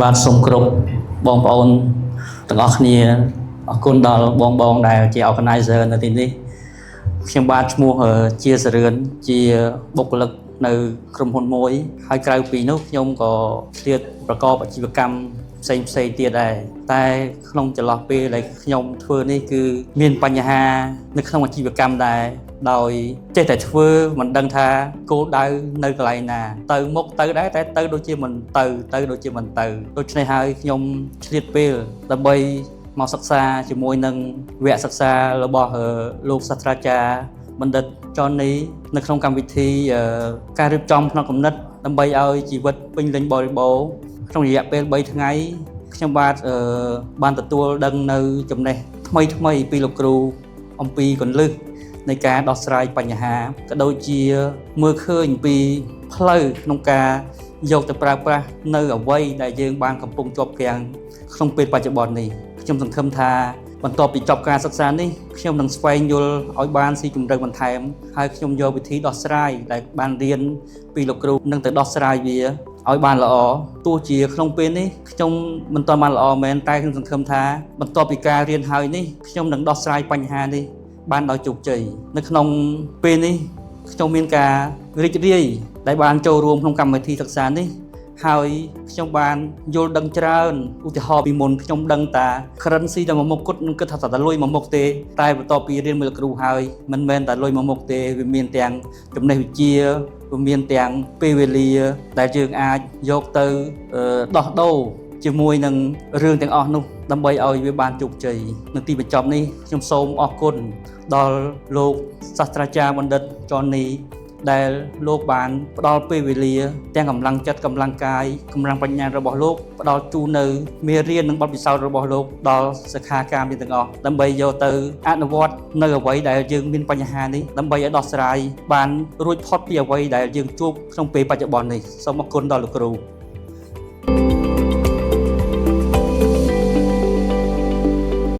បាទសូមគោរពបងប្អូនទាំងអស់គ្នាអរគុណដល់បងដែលជា organizer នៅទីនេះខ្ញុំបាទឈ្មោះជាសរឿនជាបុគ្គលិកនៅក្រុមហ៊ុនមួយហើយក្រៅពីនោះខ្ញុំក៏ឆ្លៀតប្រកបអាជីវកម្មផ្សេងទៀតដែរតែក្នុងចន្លោះពេលដែលខ្ញុំធ្វើនេះគឺមានបញ្ហានៅក្នុងអាជីវកម្មដែរដោយចេះតែធ្វើមិនដឹងថាគោលដៅនៅកន្លែងណាទៅមុខទៅដែរតែទៅដូចជាមិនទៅដូចជាមិនទៅដូច្នេះហើយខ្ញុំឆ្លៀតពេលដើម្បីមកសិក្សាជាមួយនឹងវគ្គសិក្សារបស់លោកសាស្ត្រាចារ្យបណ្ឌិតចននីនៅក្នុងកម្មវិធីការរៀបចំផ្នែកគំនិតដើម្បីឲ្យជីវិតពេញលេញបរិបូរណ៍ក្នុងរយៈពេល3ថ្ងៃខ្ញុំបានទទួលដឹងនៅចំណេះថ្មីពីលោកគ្រូអំពីគន្លឹះនៃការដោះស្រាយបញ្ហាក៏ដូចជាមើលឃើញពីផ្លូវក្នុងការយកទៅប្រើប្រាស់នៅអ្វីដែលយើងបានកំពុងជាប់គាំងក្នុងពេលបច្ចុប្បន្ននេះខ្ញុំសង្ឃឹមថាបន្ទាប់ពីចប់ការសិក្សានេះខ្ញុំនឹងស្វែងយល់ឲ្យបានស៊ីជម្រៅបន្ថែមហើយខ្ញុំយកវិធីដោះស្រាយដែលបានរៀនពីលោកគ្រូនឹងទៅដោះស្រាយវាឲ្យបានល្អទោះជាក្នុងពេលនេះខ្ញុំមិនទាន់បានល្អមែនតែខ្ញុំសង្ឃឹមថាបន្ទាប់ពីការរៀនហើយនេះខ្ញុំនឹងដោះស្រាយបញ្ហានេះបានដោយជោគជ័យនៅក្នុងពេលនេះខ្ញុំមានការរីករាយដែលបានចូលរួមក្នុងកម្មវិធីសិក្សានេះហើយខ្ញុំបានយល់ដឹងច្រើនឧទាហរណ៍ពីមុនខ្ញុំដឹងតា currency តែមួយមុខគត់នឹងគិតថាតែលុយមួយមុខទេតែបន្ទាប់ពីរៀនមួយលោកគ្រូហើយមិនមែនតែលុយមួយមុខទេវាមានទាំងចំណេះវិជ្ជាវាមានទាំងពេលវេលាដែលយើងអាចយកទៅដោះដូរជាមួយនឹងរឿងទាំងអស់នោះដើម្បីឲ្យវាបានជោគជ័យនៅទីបញ្ចប់នេះខ្ញុំសូមអរគុណដល់លោកសាស្ត្រាចារ្យបណ្ឌិតចននីដែលលោកបានផ្ដល់ពេលវេលាទាំងកម្លាំងចិត្តកម្លាំងកាយកម្លាំងបញ្ញារបស់លោកផ្ដល់ជូននៅមេរៀននិងបទពិសោធន៍របស់លោកដល់សិក្ខាកាមទាំងអស់ដើម្បីយកទៅអនុវត្តនៅអ្វីដែលយើងមានបញ្ហានេះដើម្បីឲ្យដោះស្រាយបានរួចផុតពីអ្វីដែលយើងជួបក្នុងពេលបច្ចុប្បន្ននេះសូមអរគុណដល់លោកគ្រូ